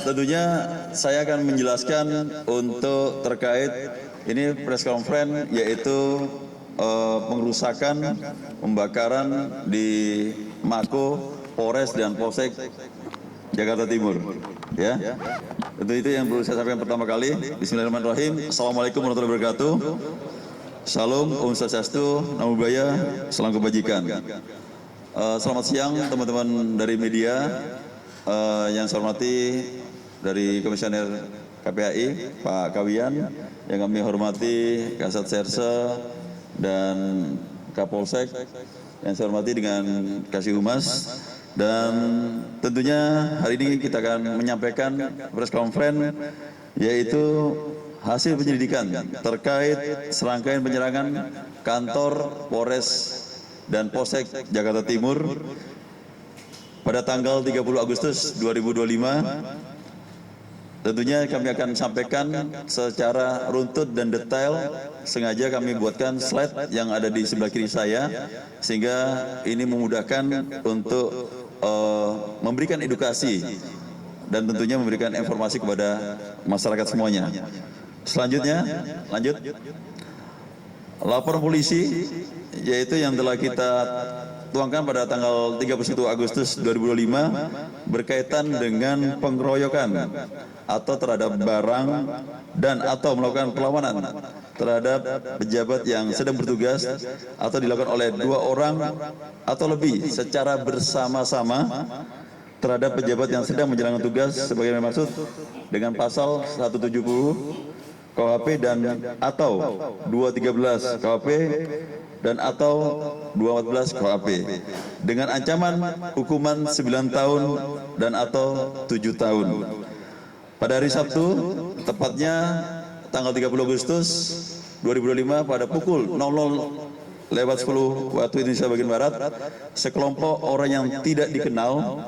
Tentunya saya akan menjelaskan untuk terkait ini press conference, yaitu pengerusakan, pembakaran di Mako, Polres dan Polsek Jakarta Timur. Ya, tentu itu yang perlu saya sampaikan pertama kali. Bismillahirrahmanirrahim. Assalamualaikum warahmatullahi wabarakatuh. Salam, Om Swastiastu, Namo Buddhaya, Salam Kebajikan. Selamat siang teman-teman dari media. Yang saya hormati dari Komisioner KPAI Pak Kawian, yang kami hormati Kasat Serse dan Kapolsek, yang saya hormati dengan Kasih Humas, dan tentunya hari ini kita akan menyampaikan press conference, yaitu hasil penyelidikan terkait serangkaian penyerangan kantor Polres dan Polsek Jakarta Timur pada tanggal 30 Agustus 2025. Tentunya kami akan sampaikan secara runtut dan detail. Sengaja kami buatkan slide yang ada di sebelah kiri saya, sehingga ini memudahkan untuk memberikan edukasi dan tentunya memberikan informasi kepada masyarakat semuanya. Selanjutnya, lanjut. Laporan polisi, yaitu yang telah kita tuangkan pada tanggal 31 Agustus 2025 berkaitan dengan pengeroyokan atau terhadap barang dan atau melakukan perlawanan terhadap pejabat yang sedang bertugas atau dilakukan oleh 2 orang atau lebih secara bersama-sama terhadap pejabat yang sedang menjalankan tugas sebagaimana maksud dengan pasal 170 KUHP dan atau 213 KUHP dan atau 214 KUHP dengan ancaman hukuman 9 tahun dan atau 7 tahun. Pada hari Sabtu, tepatnya tanggal 30 Agustus 2025 pada pukul 00:10 waktu Indonesia bagian Barat, sekelompok orang yang tidak dikenal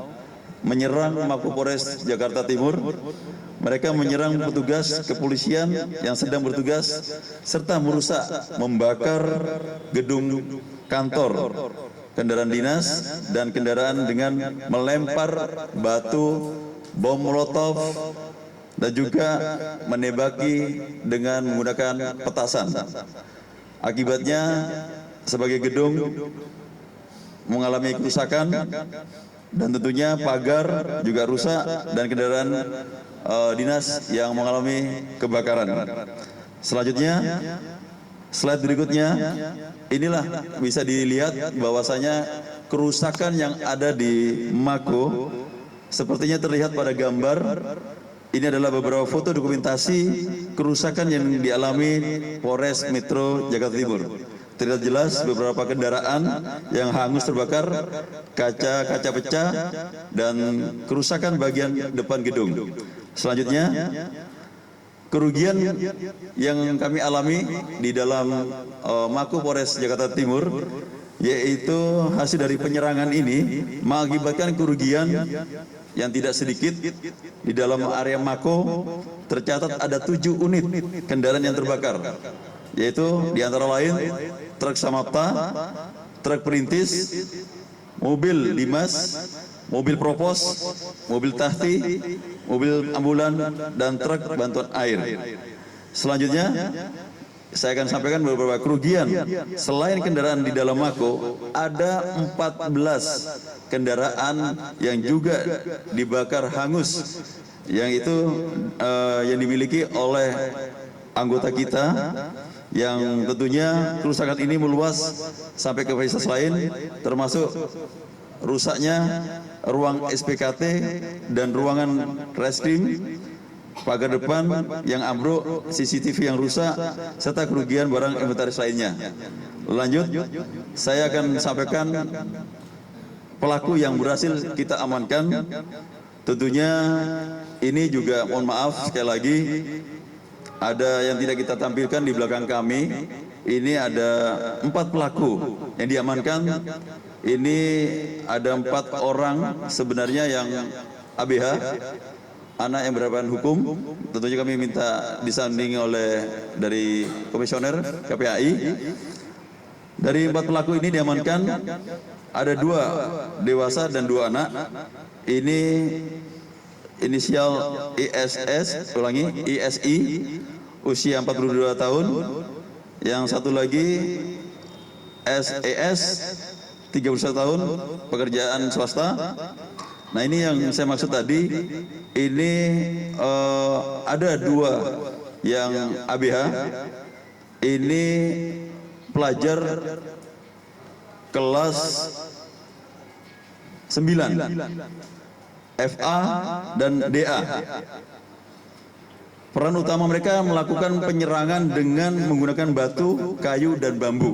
menyerang Mako Polres Jakarta Timur. Mereka menyerang petugas kepolisian yang sedang bertugas serta merusak, membakar gedung kantor, kendaraan dinas dan kendaraan dengan melempar batu, bom molotov, dan juga menembaki dengan menggunakan petasan. Akibatnya sebagai gedung mengalami kerusakan dan tentunya pagar juga rusak dan kendaraan dinas yang mengalami kebakaran. Selanjutnya, slide berikutnya, inilah bisa dilihat bahwasanya kerusakan yang ada di Mako sepertinya terlihat pada gambar. Ini adalah beberapa foto dokumentasi kerusakan yang dialami Polres Metro Jakarta Timur. Terlihat jelas beberapa kendaraan yang hangus terbakar, kaca-kaca pecah, dan kerusakan bagian depan gedung. Selanjutnya, kerugian yang kami alami di dalam Mako Polres Jakarta Timur, yaitu hasil dari penyerangan ini mengakibatkan kerugian yang tidak sedikit. Di dalam area Mako tercatat ada 7 unit kendaraan yang terbakar, yaitu diantara lain truk Samapta, truk perintis, mobil Dimas, mobil Propos, mobil Tahti, mobil ambulan, dan truk bantuan air. Selanjutnya, saya akan sampaikan beberapa kerugian. Selain kendaraan di dalam Mako, ada 14 kendaraan yang juga dibakar hangus, yang itu yang dimiliki oleh anggota kita, yang tentunya kerusakan ini meluas sampai ke fasilitas lain, termasuk rusaknya ruang SPKT dan ruangan reskrim, pagar depan yang ambruk, CCTV yang rusak, serta kerugian barang inventaris lainnya. Lanjut, saya akan sampaikan pelaku yang berhasil kita amankan. Tentunya ini juga mohon maaf sekali lagi, ada yang tidak kita tampilkan di belakang kami. Ini ada 4 pelaku yang diamankan. Ini ada 4 orang sebenarnya yang ABH, anak yang berhadapan hukum. Tentunya kami minta disanding oleh dari Komisioner KPAI. Dari 4 pelaku ini diamankan, ada 2 dewasa dan 2 anak. Ini inisial ISS, ulangi, ISI, usia 42 tahun. Yang satu lagi SES, 31 tahun, pekerjaan swasta. Nah, ini yang saya maksud tadi, ini ada dua yang ABH, ini pelajar kelas 9, FA dan DA. Peran utama mereka melakukan penyerangan dengan menggunakan batu, kayu, dan bambu.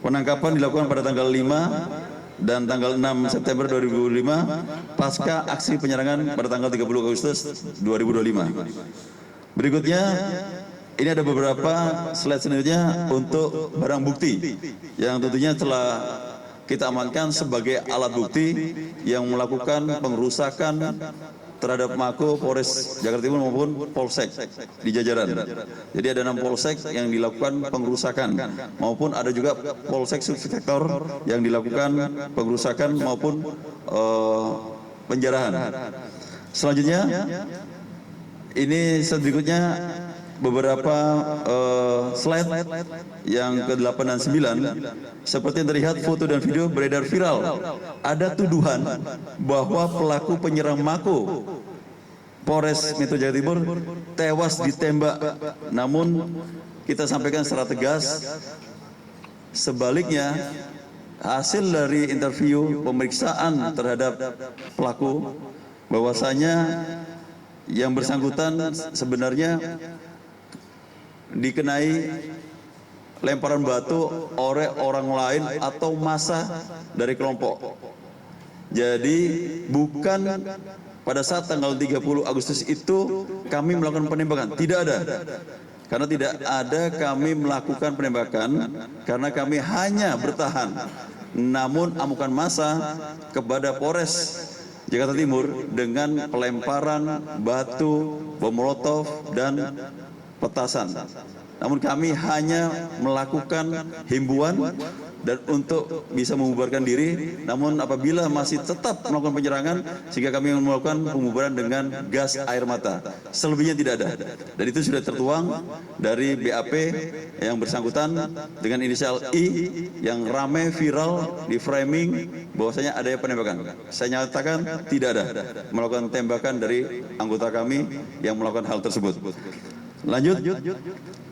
Penangkapan dilakukan pada tanggal 5 dan tanggal 6 September 2005 pasca aksi penyerangan pada tanggal 30 Agustus 2025. Berikutnya, ini ada beberapa slide selanjutnya untuk barang bukti yang tentunya telah kita amankan sebagai alat bukti yang melakukan pengrusakan terhadap Mako Polres Jakarta Timur maupun Polsek di jajaran. Jadi ada 6 Polsek yang dilakukan pengrusakan, maupun ada juga Polsek subsektor yang dilakukan pengrusakan maupun penjarahan. Selanjutnya, ini berikutnya beberapa slide yang ke-8 dan 9. Seperti yang terlihat, foto dan video beredar viral. Ada tuduhan bahwa pelaku penyerang Mako Polres Metro Jakarta Timur tewas ditembak. Namun kita sampaikan secara tegas, sebaliknya hasil dari interview pemeriksaan terhadap pelaku bahwasanya yang bersangkutan sebenarnya dikenai lemparan batu oleh orang lain atau massa dari kelompok. Jadi bukan pada saat tanggal 30 Agustus itu kami melakukan penembakan, tidak ada. Karena tidak ada kami melakukan penembakan, karena kami hanya bertahan. Namun amukan massa kepada Polres Jakarta Timur dengan pelemparan batu, bom molotov, dan petasan. Namun kami hanya melakukan himbauan dan untuk bisa membubarkan diri. Namun apabila masih tetap melakukan penyerangan, sehingga kami melakukan pembubaran dengan gas air mata. Selebihnya tidak ada. Dan itu sudah tertuang dari BAP yang bersangkutan dengan inisial I yang ramai viral di framing bahwasanya ada penembakan. Saya nyatakan tidak ada melakukan tembakan dari anggota kami yang melakukan hal tersebut. Lanjut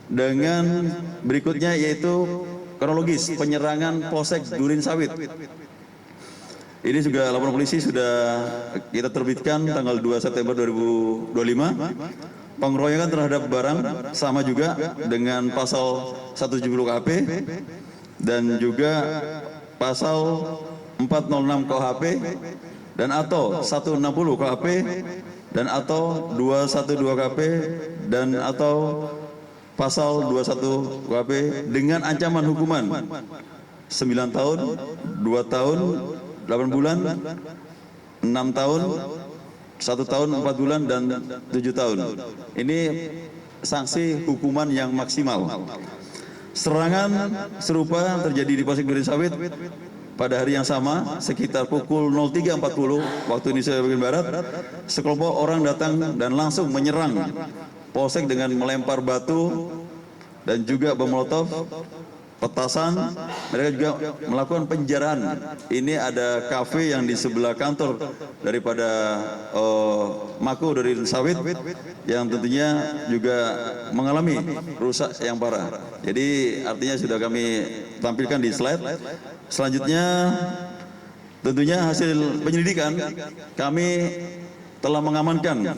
dengan berikutnya, yaitu kronologis penyerangan Polsek Durin Sawit. Ini juga laporan polisi sudah kita terbitkan tanggal 2 September 2025. Pengeroyokan terhadap barang sama juga dengan pasal 170 KHP dan juga pasal 406 KHP dan atau 160 KHP dan atau 212 KHP dan atau pasal 21 KHP dengan ancaman hukuman 9 tahun, 2 tahun, 8 bulan, 6 tahun, 1 tahun, 4 bulan, dan 7 tahun. Ini sanksi hukuman yang maksimal. Serangan serupa terjadi di Polsek Durin Sawit pada hari yang sama, sekitar pukul 03.40 waktu Indonesia bagian Barat. Sekelompok orang datang dan langsung menyerang Polsek dengan melempar batu dan juga bom molotov, petasan. Mereka juga melakukan penjarahan. Ini ada kafe yang di sebelah kantor daripada Mako Durin Sawit yang tentunya juga mengalami rusak yang parah. Jadi artinya sudah kami tampilkan di slide. Selanjutnya tentunya hasil penyelidikan kami telah mengamankan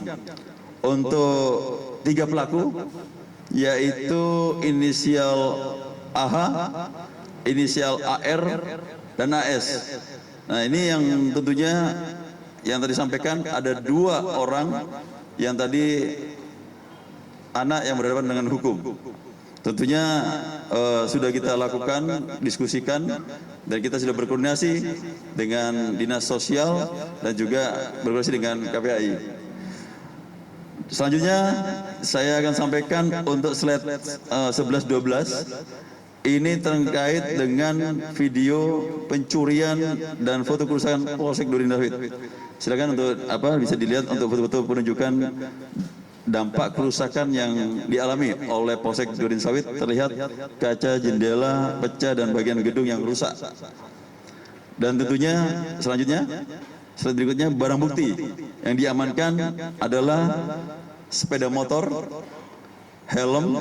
untuk 3 pelaku, yaitu inisial AH, inisial AR, dan AS. Nah, ini yang tentunya yang tadi sampaikan, ada 2 orang yang tadi anak yang berhadapan dengan hukum. Tentunya sudah kita lakukan, diskusikan, dan kita sudah berkoordinasi dengan Dinas Sosial dan juga berkoordinasi dengan KPAI. Selanjutnya saya akan sampaikan untuk slide 11-12. Ini terkait dengan video pencurian dan foto kerusakan Polsek Durin Sawit. Silakan untuk bisa dilihat untuk betul-betul penunjukan dampak kerusakan yang dialami oleh Polsek Durensawit. Terlihat kaca jendela pecah dan bagian gedung yang rusak. Dan tentunya selanjutnya, slide berikutnya, barang bukti yang diamankan adalah sepeda motor, helm,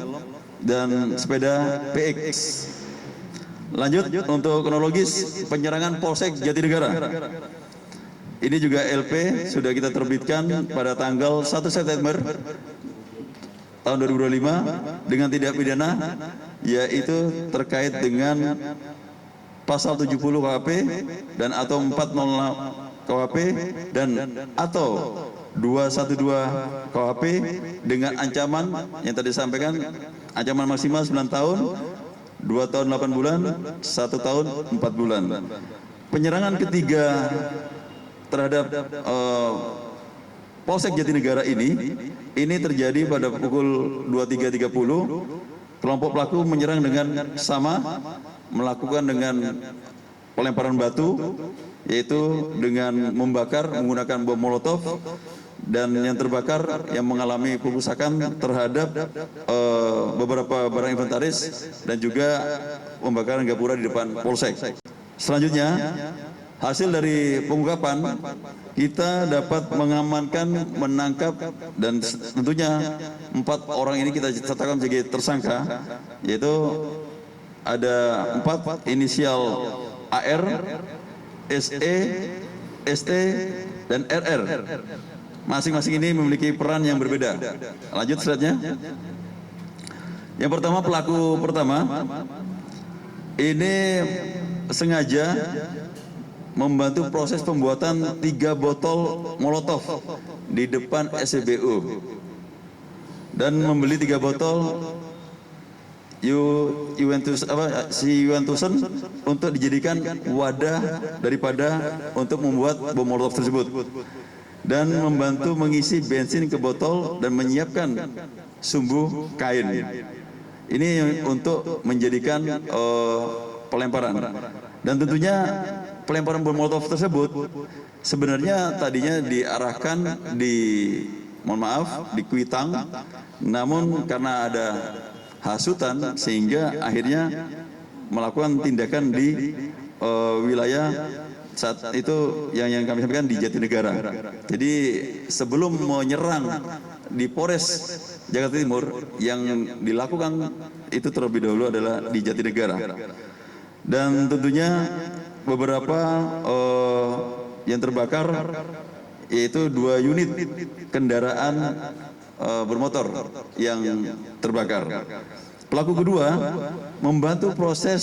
dan sepeda PX. Lanjut untuk kronologis penyerangan Polsek Jatinegara. Ini juga LP sudah kita terbitkan pada tanggal 1 September tahun 2025 dengan tindak pidana yaitu terkait dengan pasal 70 KUHP dan atau 406 KUHP dan atau 212 KUHP dengan ancaman yang tadi disampaikan, ancaman maksimal 9 tahun, 2 tahun 8 bulan, 1 tahun 4 bulan. Penyerangan ketiga terhadap Polsek Jatinegara ini terjadi pada pukul 23.30. Kelompok pelaku menyerang dengan sama, melakukan dengan pelemparan batu, yaitu dengan membakar menggunakan bom molotov, dan yang terbakar yang mengalami perusakan terhadap beberapa barang inventaris dan juga pembakaran gapura di depan Polsek. Selanjutnya, hasil dari pengungkapan kita dapat mengamankan, menangkap, dan tentunya 4 orang ini kita tetapkan sebagai tersangka, yaitu ada 4 inisial AR, SE, ST, dan RR. Masing-masing ini memiliki peran yang berbeda. Lanjut slide-nya. Yang pertama, pelaku pertama ini sengaja membantu proses pembuatan 3 botol molotov di depan SPBU dan membeli 3 botol Juventusen untuk dijadikan wadah daripada untuk membuat bom molotov tersebut, dan membantu mengisi bensin ke botol dan menyiapkan sumbu kain. Ini untuk menjadikan pelemparan. Dan tentunya pelemparan bom molotov tersebut sebenarnya tadinya diarahkan di Kuitang, namun karena ada hasutan sehingga akhirnya melakukan tindakan di wilayah saat itu yang kami sampaikan di Jatinegara. Jadi sebelum menyerang di Polres Jakarta Timur, yang dilakukan itu terlebih dahulu adalah di Jatinegara. Dan tentunya beberapa yang terbakar yaitu 2 unit kendaraan bermotor yang terbakar. Pelaku kedua membantu proses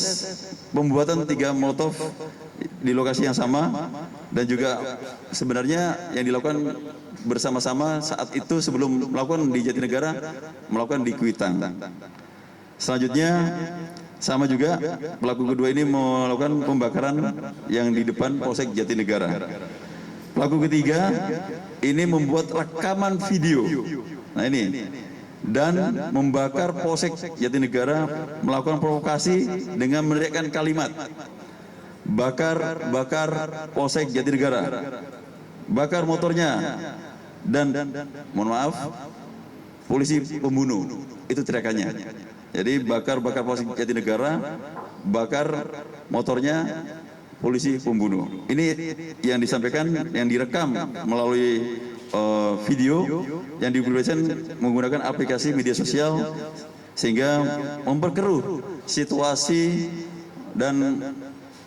pembuatan 3 molotov di lokasi yang sama, dan juga sebenarnya yang dilakukan bersama-sama saat itu sebelum melakukan di Jatinegara, melakukan di Kuitang. Selanjutnya sama juga pelaku kedua ini melakukan pembakaran yang di depan Polsek Jatinegara. Pelaku ketiga ini membuat rekaman video. Nah ini, dan membakar Polsek Jatinegara, melakukan provokasi dengan meneriakkan kalimat bakar Polsek Jatinegara, bakar motornya, dan mohon maaf, polisi pembunuh. Itu teriakannya. Jadi bakar Polsek Jatinegara, bakar motornya, polisi pembunuh. Ini yang disampaikan, yang direkam melalui video yang dipublikasikan menggunakan aplikasi media sosial, sehingga memperkeruh situasi dan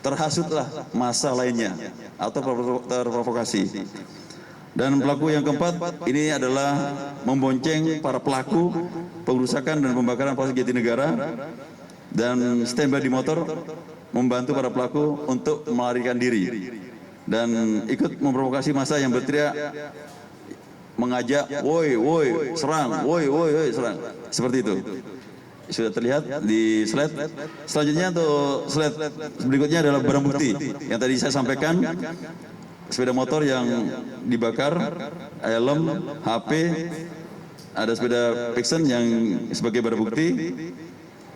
terhasutlah massa lainnya atau terprovokasi. Dan pelaku yang keempat ini adalah membonceng para pelaku pengerusakan dan pembakaran Polsek Jatinegara dan standby di motor, membantu para pelaku untuk melarikan diri dan ikut memprovokasi massa yang berteriak, mengajak, woi serang, woi serang, seperti itu. Sudah terlihat di slide. Selanjutnya untuk slide berikutnya adalah barang bukti yang tadi saya sampaikan. Sepeda motor yang dibakar, helm, HP, ada sepeda Pixen yang sebagai barang bukti,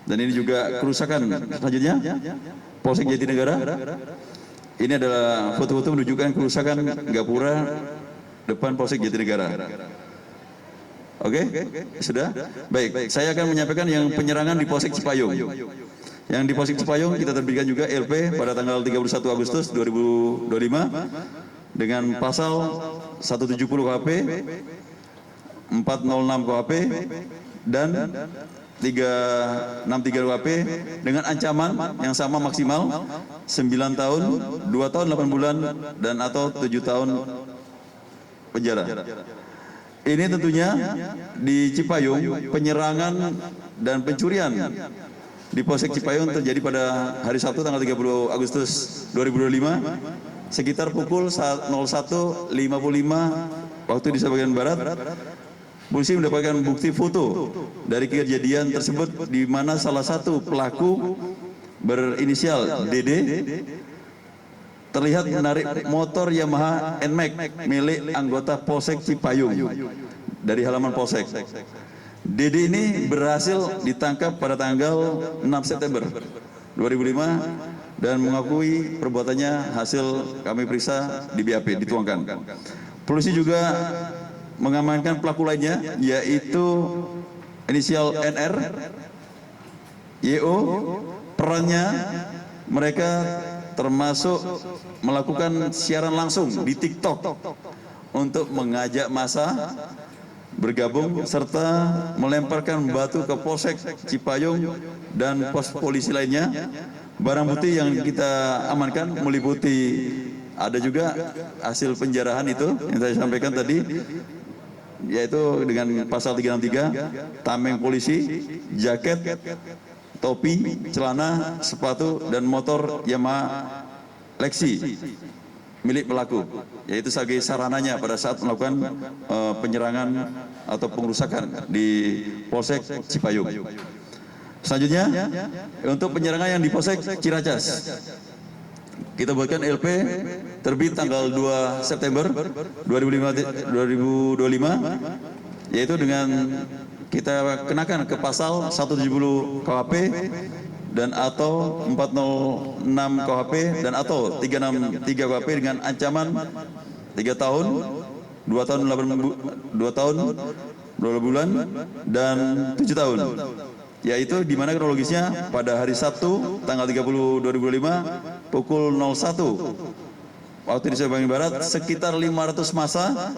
dan ini juga kerusakan. Selanjutnya Polsek Jatinegara Ini adalah foto-foto menunjukkan kerusakan gapura depan Polsek Jatinegara. Oke, sudah? Baik, saya akan menyampaikan yang penyerangan di Polsek Cipayung. Yang di Polsek Cipayung kita terbitkan juga LP pada tanggal 31 Agustus 2025 dengan pasal 170 KUHP, 406 KUHP, dan 363 KUHP dengan ancaman yang sama maksimal 9 tahun, 2 tahun 8 bulan, dan atau 7 tahun penjara. Ini tentunya di Cipayung, penyerangan dan pencurian di Polsek Cipayung terjadi pada hari Sabtu tanggal 30 Agustus 2025 sekitar pukul 01.55 waktu di bagian barat. Polisi mendapatkan bukti foto dari kejadian tersebut di mana salah satu pelaku berinisial DD terlihat menarik motor Yamaha NMAX milik anggota Polsek Cipayung dari halaman Polsek. DD ini berhasil ditangkap pada tanggal 6 September 2005 dan mengakui perbuatannya. Hasil kami periksa di BAP dituangkan. Polisi juga mengamankan pelaku lainnya yaitu inisial NR, YO. Perannya mereka termasuk melakukan siaran langsung di TikTok untuk mengajak massa bergabung serta melemparkan batu ke Polsek Cipayung dan pos polisi lainnya. Barang bukti yang kita amankan meliputi ada juga hasil penjarahan itu yang saya sampaikan tadi, yaitu dengan pasal 363, tameng polisi, jaket, topi, celana, sepatu, dan motor Yamaha Lexi milik pelaku, yaitu sebagai sarananya pada saat melakukan penyerangan atau pengerusakan di Polsek Cipayung. Selanjutnya, untuk penyerangan yang di Polsek Ciracas, kita buatkan LP terbit tanggal 2 September 2025, yaitu dengan kita kenakan ke pasal 170 KUHP dan atau 406 KUHP dan atau 363 KUHP dengan ancaman 3 tahun, 2 tahun 12 bulan, dan 7 tahun. Yaitu di mana kronologisnya pada hari Sabtu tanggal 30 2005 pukul 01 waktu di Bagian Barat, sekitar 500 massa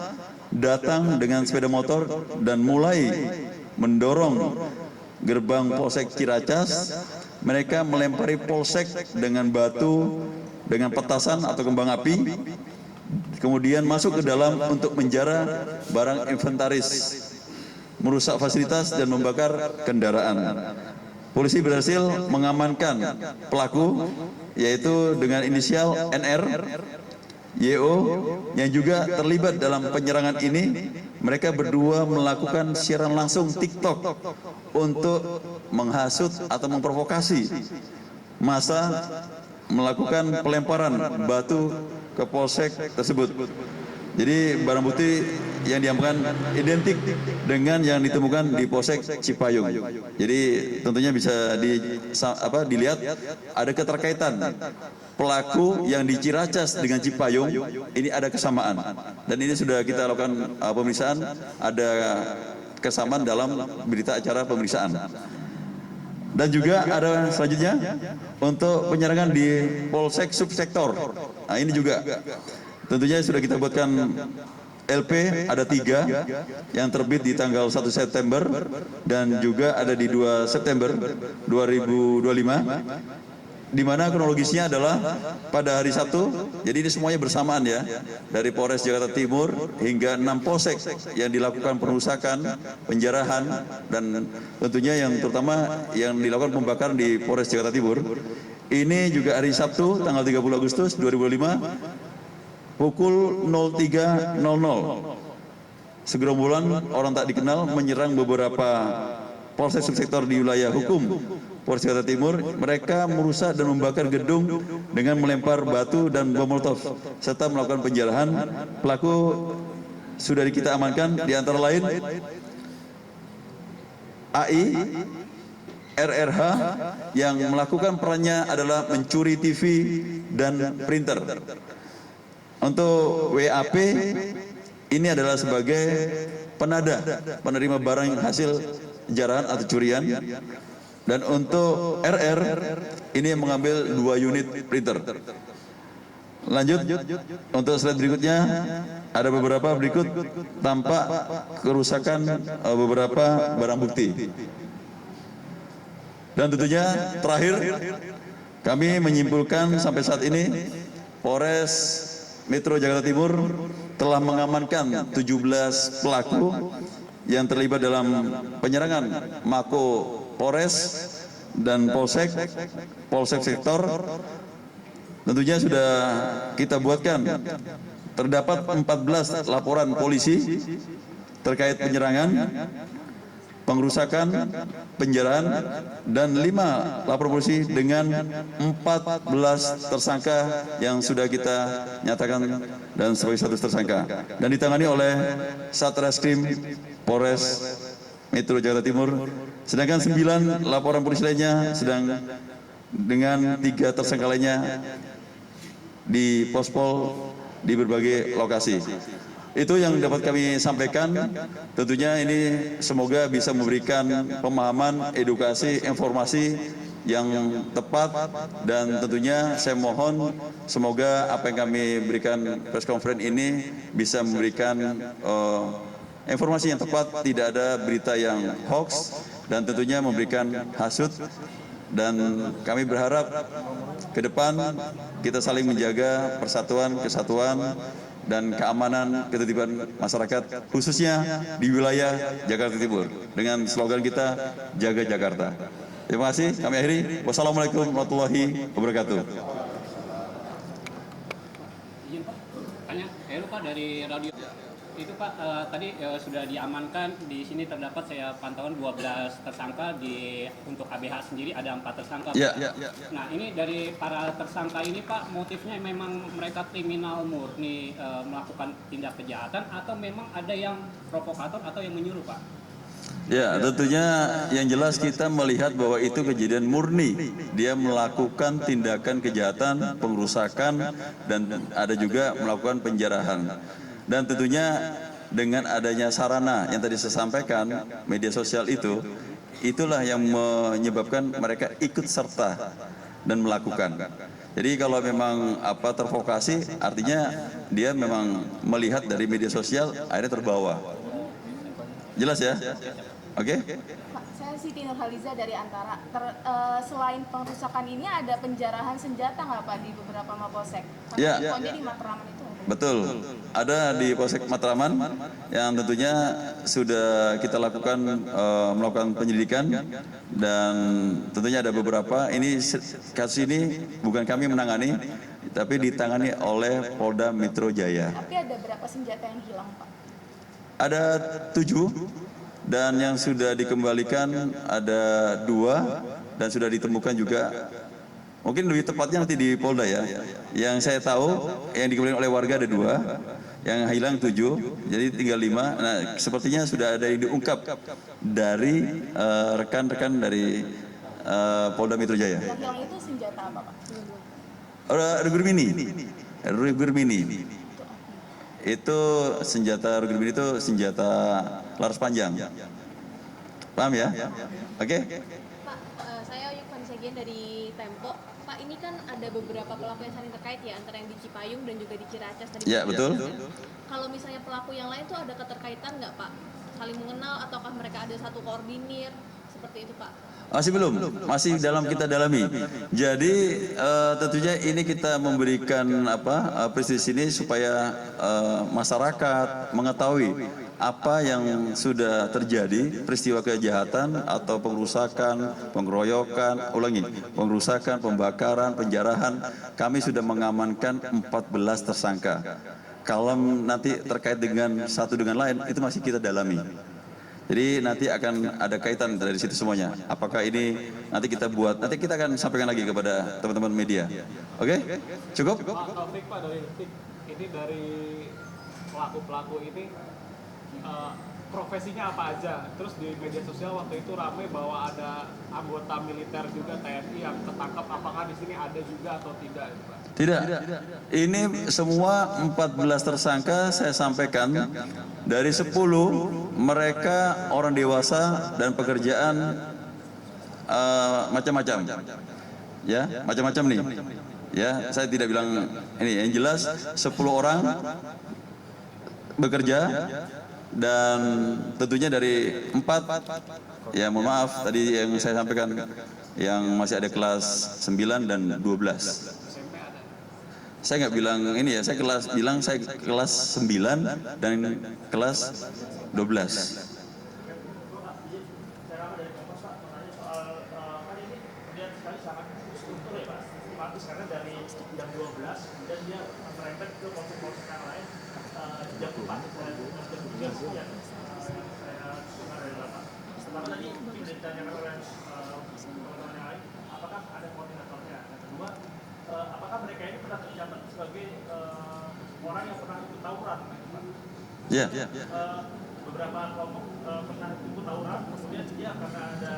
datang dengan sepeda motor dan mulai mendorong gerbang Polsek Ciracas. Mereka melempari polsek dengan batu, dengan petasan atau kembang api, kemudian masuk ke dalam untuk menjara barang inventaris, merusak fasilitas dan membakar kendaraan. Polisi berhasil mengamankan pelaku yaitu dengan inisial NR, YO yang juga terlibat dalam penyerangan ini. Mereka berdua melakukan siaran langsung TikTok untuk menghasut atau memprovokasi massa melakukan pelemparan batu ke polsek tersebut. Jadi barang bukti yang diamankan identik dengan yang ditemukan di Polsek Cipayung. Jadi tentunya bisa dilihat ada keterkaitan pelaku yang di Ciracas dengan Cipayung, ini ada kesamaan. Dan ini sudah kita lakukan pemeriksaan, ada kesamaan dalam berita acara pemeriksaan. Dan juga ada selanjutnya untuk penyerangan di Polsek Subsektor. Nah ini juga tentunya sudah kita buatkan LP, ada 3 yang terbit di tanggal 1 September dan juga ada di 2 September 2025, di mana kronologisnya adalah pada hari Sabtu. Jadi ini semuanya bersamaan ya, dari Polres Jakarta Timur hingga 6 polsek yang dilakukan perusakan, penjarahan, dan tentunya yang terutama yang dilakukan pembakaran di Polres Jakarta Timur. Ini juga hari Sabtu tanggal 30 Agustus 2005 pukul 03.00, segerombolan orang tak dikenal menyerang beberapa polsek subsektor di wilayah hukum Polres Jakarta Timur. Mereka merusak dan membakar gedung dengan melempar batu dan bom molotov serta melakukan penjarahan. Pelaku sudah kita amankan, di antara lain AI, RRH yang melakukan perannya adalah mencuri TV dan printer. Untuk WAP ini adalah sebagai penerima barang hasil jarahan atau curian. Dan untuk RR ini yang mengambil 2 unit printer. Lanjut untuk slide berikutnya, ada beberapa berikut tampak kerusakan beberapa barang bukti. Dan tentunya terakhir kami menyimpulkan sampai saat ini Polres Metro Jakarta Timur telah mengamankan 17 pelaku yang terlibat dalam penyerangan Mako Polres dan Polsek sektor. Tentunya sudah kita buatkan, terdapat 14 laporan polisi terkait penyerangan, pengerusakan, penjarahan, dan 5 laporan polisi dengan 14 tersangka yang sudah kita nyatakan dan sebagai status tersangka, dan ditangani oleh Satreskrim Polres Metro Jakarta Timur. Sedangkan 9 laporan polisi lainnya sedang dengan 3 tersangka lainnya di pospol di berbagai lokasi. Itu yang dapat kami sampaikan. Tentunya ini semoga bisa memberikan pemahaman, edukasi, informasi yang tepat, dan tentunya saya mohon semoga apa yang kami berikan press conference ini bisa memberikan informasi yang tepat, tidak ada berita yang hoax, dan tentunya memberikan hasut. Dan kami berharap ke depan kita saling menjaga persatuan, kesatuan, dan keamanan, ketertiban masyarakat, khususnya di wilayah Jakarta Timur, dengan slogan kita, Jaga Jakarta. Terima kasih, kami akhiri. Wassalamualaikum warahmatullahi wabarakatuh. Izin Pak, tanya, Pak dari radio. Itu Pak, tadi sudah diamankan, di sini terdapat saya pantauan 12 tersangka, untuk ABH sendiri ada 4 tersangka. Ya. Nah ini dari para tersangka ini Pak, motifnya memang mereka kriminal murni melakukan tindak kejahatan, atau memang ada yang provokator atau yang menyuruh Pak? Ya, tentunya yang jelas kita melihat bahwa itu kejadian murni. Dia melakukan tindakan kejahatan, pengerusakan, dan ada juga melakukan penjarahan. Dan tentunya dengan adanya sarana yang tadi saya sampaikan, media sosial itulah yang menyebabkan mereka ikut serta dan melakukan. Jadi kalau memang terprovokasi, artinya dia memang melihat dari media sosial, akhirnya terbawa. Jelas ya? Oke? Pak, saya Siti Nurhaliza dari Antara. Selain pengerusakan ini ada penjarahan senjata nggak Pak di beberapa Mapolsek? Ya. Infonya di Matraman itu. Betul, ada di Polsek Matraman yang tentunya sudah kita lakukan melakukan penyelidikan, dan tentunya ada beberapa. Ini kasus ini bukan kami menangani, tapi ditangani oleh Polda Metro Jaya. Tapi ada berapa senjata yang hilang Pak? Ada 7, dan yang sudah dikembalikan ada 2, dan sudah ditemukan juga. Mungkin lebih tepatnya nanti di Polda ya. Yang saya tahu yang dikembalikan oleh warga ada 2, yang hilang 7, jadi tinggal 5. Nah, sepertinya sudah ada yang diungkap dari rekan-rekan dari Polda Metro Jaya. Yang hilang itu senjata apa Pak? Ruger Mini. Itu senjata Ruger Mini, itu senjata laras panjang. Paham ya? Oke? Pak, saya Oyuk Vansagian dari Tempo. Pak, ini kan ada beberapa pelaku yang saling terkait ya, antara yang di Cipayung dan juga di Ciracas tadi. Ya, betul. Kalau misalnya pelaku yang lain tuh ada keterkaitan nggak Pak? Saling mengenal ataukah mereka ada satu koordinir? Seperti itu Pak. Masih belum, masih kita dalami. Jadi tentunya ini kita memberikan peristiwa ini supaya masyarakat mengetahui apa yang sudah terjadi, peristiwa kejahatan atau pengerusakan, pengeroyokan, pengerusakan, pembakaran, penjarahan. Kami sudah mengamankan 14 tersangka. Kalau nanti terkait dengan satu dengan lain, itu masih kita dalami. Jadi nanti akan ada kaitan dari situ semuanya. Apakah ini nanti kita buat, nanti kita akan sampaikan lagi kepada teman-teman media. Oke? Cukup? Pak Taufik, Pak, dari ini dari pelaku-pelaku ini profesinya apa aja. Terus di media sosial waktu itu ramai bahwa ada anggota militer juga TNI yang tertangkap. Apakah di sini ada juga atau tidak, Pak? Tidak. Ini semua 14 tersangka saya sampaikan, dari 10 mereka orang dewasa dan pekerjaan macam-macam. Ya, macam-macam nih. Ya, saya tidak bilang ini, yang jelas 10 orang bekerja, dan tentunya dari 4, ya mohon maaf tadi yang saya sampaikan, yang masih ada kelas 9 dan 12. Saya nggak bilang ini ya, saya bilang saya kelas 9 dan kelas 12. Karena dari jam 12 kemudian dia merembet ke polsek-polsek yang lain jam 4 jam 3 sekian saya dengar dari Bapak. Pertama tadi mungkin ditanyakan oleh teman-teman yang lain, apakah ada koordinatornya? Yang kedua, apakah mereka ini pernah tercatat sebagai orang yang pernah ikut tawuran? Ya. Beberapa kelompok pernah ikut tawuran, kemudian dia karena ada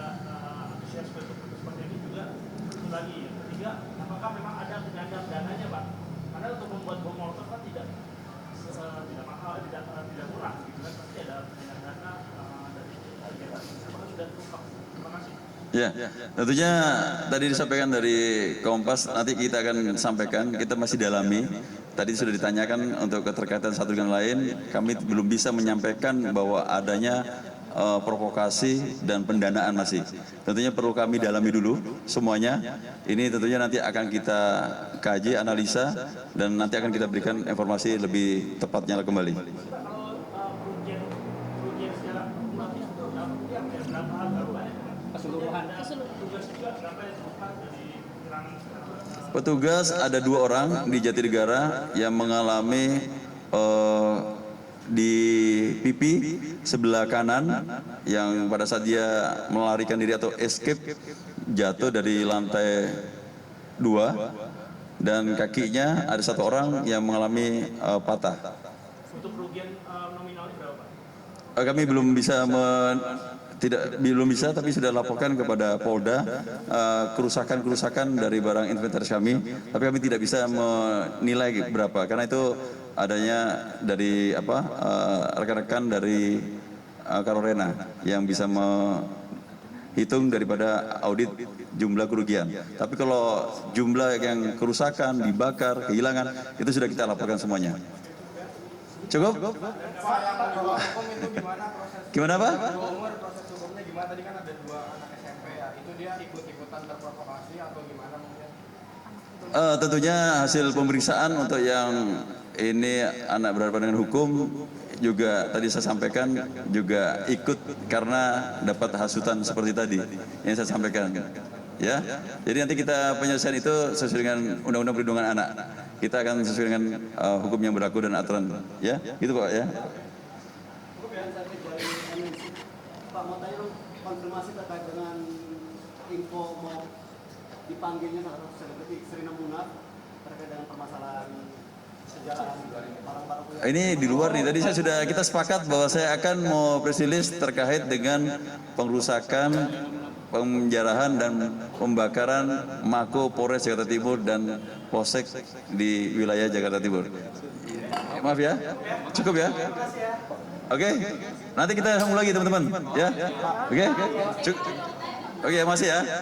antusiasme seperti ini juga lagi. Ketiga, apakah memang ada penyandang dananya, Pak? Karena untuk membuat bom molotov kan tidak mahal, tidak murah, gitu kan? Pasti ada penyandang dana dari kegiatan. Apakah sudah terungkap? Terima kasih. Ya, tentunya tadi disampaikan dari Kompas, nanti kita akan sampaikan, kita masih dalami. Tadi sudah ditanyakan untuk keterkaitan satu dengan lain, kami belum bisa menyampaikan bahwa adanya provokasi dan pendanaan masih. Tentunya perlu kami dalami dulu semuanya. Ini tentunya nanti akan kita kaji, analisa, dan nanti akan kita berikan informasi lebih tepatnya kembali. Kalau kerugian secara kumulatif itu berapa banyak? Keseluruhan. Tugas juga berapa yang dari serangan? Petugas ada 2 orang di Jatinegara yang mengalami di pipi sebelah kanan, yang pada saat dia melarikan diri atau escape jatuh dari lantai 2, dan kakinya ada 1 orang yang mengalami patah. Untuk kerugian nominalnya berapa, Pak? Kami belum bisa belum bisa, tapi sudah laporkan kepada Polda kerusakan dari barang inventaris kami, tapi kami tidak bisa menilai berapa karena itu adanya dari rekan-rekan dari Karorena yang bisa menghitung daripada audit jumlah kerugian. Tapi kalau jumlah yang kerusakan, dibakar, kehilangan, itu sudah kita laporkan semuanya. Cukup? Gimana, Pak? Umur proses hukumnya gimana? Tadi kan ada 2 anak SMP ya. Itu dia ikut-ikutan terprovokasi atau gimana mungkin? Tentunya hasil pemeriksaan untuk yang ini anak berhadapan dengan hukum juga tadi saya sampaikan juga ikut karena dapat hasutan seperti tadi yang saya sampaikan. Ya, jadi nanti kita penyelesaian itu sesuai dengan Undang-Undang Perlindungan Anak. Kita akan sesuai dengan hukum yang berlaku dan aturan. Ya, gitu Pak ya. Pak, mau tanya konfirmasi terkait dengan info mau dipanggilnya salah satu selebriti Sherina Munaf terkait dengan permasalahan sejarah barang-barang. Ini di luar nih. Tadi kita sepakat bahwa saya akan mau press release terkait dengan pengrusakan, penjarahan dan pembakaran Mako Polres Jakarta Timur dan Polsek di wilayah Jakarta Timur. Maaf ya, cukup ya. Oke, nanti kita sambung lagi teman-teman. Ya, oke, oke, masih ya.